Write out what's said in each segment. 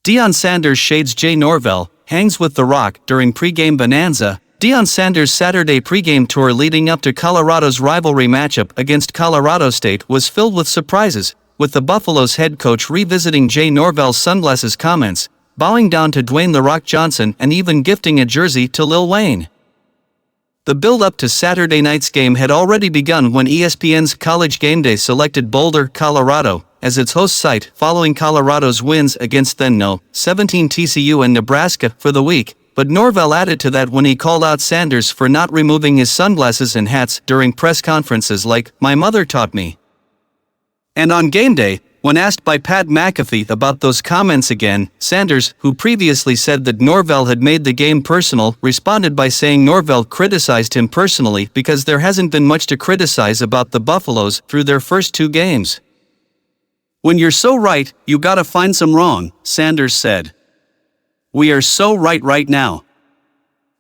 Deion Sanders shades Jay Norvell, hangs with The Rock during pregame bonanza. Deion Sanders Saturday pregame tour leading up to Colorado's rivalry matchup against Colorado State was filled with surprises, with the Buffalo's head coach revisiting Jay Norvell's sunglasses comments, bowing down to Dwayne "The Rock" Johnson and even gifting a jersey to Lil Wayne. The build-up to Saturday night's game had already begun when ESPN's College GameDay selected Boulder, Colorado, as its host site following Colorado's wins against then No. 17 TCU and Nebraska for the week, but Norvell added to that when he called out Sanders for not removing his sunglasses and hats during press conferences like, "My mother taught me." And on GameDay, when asked by Pat McAfee about those comments again, Sanders, who previously said that Norvell had made the game personal, responded by saying Norvell criticized him personally because there hasn't been much to criticize about the Buffaloes through their first two games. "When you're so right, you gotta find some wrong," Sanders said. "We are so right now.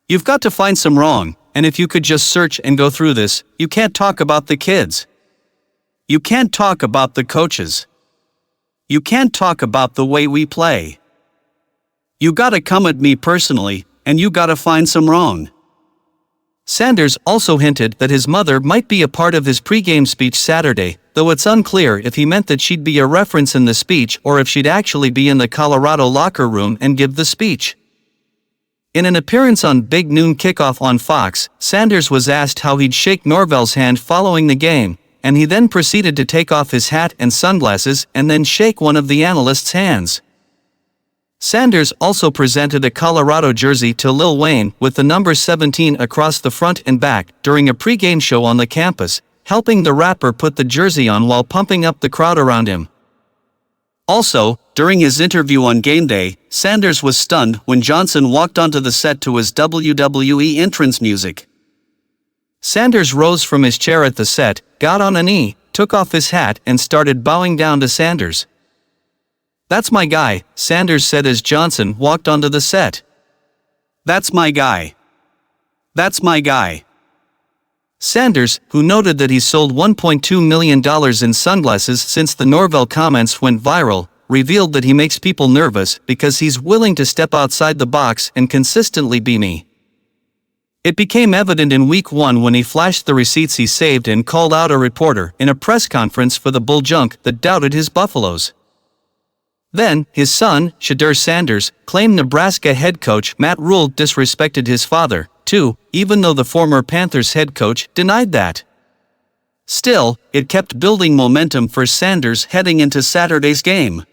You've got to find some wrong, and if you could just search and go through this, you can't talk about the kids. You can't talk about the coaches. You can't talk about the way we play. You gotta come at me personally, and you gotta find some wrong." Sanders also hinted that his mother might be a part of his pregame speech Saturday, though it's unclear if he meant that she'd be a reference in the speech or if she'd actually be in the Colorado locker room and give the speech. In an appearance on Big Noon Kickoff on Fox, Sanders was asked how he'd shake Norvell's hand following the game, and he then proceeded to take off his hat and sunglasses and then shake one of the analyst's hands. Sanders also presented a Colorado jersey to Lil Wayne with the number 17 across the front and back during a pregame show on the campus, helping the rapper put the jersey on while pumping up the crowd around him. Also, during his interview on GameDay, Sanders was stunned when Johnson walked onto the set to his WWE entrance music. Sanders rose from his chair at the set, got on a knee, took off his hat and started bowing down to Sanders. "That's my guy," Sanders said as Johnson walked onto the set. "That's my guy. That's my guy." Sanders, who noted that he sold $1.2 million in sunglasses since the Norvell comments went viral, revealed that he makes people nervous because he's willing to step outside the box and consistently be me. It became evident in Week 1 when he flashed the receipts he saved and called out a reporter in a press conference for the bull junk that doubted his Buffaloes. Then, his son, Shedeur Sanders, claimed Nebraska head coach Matt Rhule disrespected his father, too, even though the former Panthers head coach denied that. Still, it kept building momentum for Sanders heading into Saturday's game.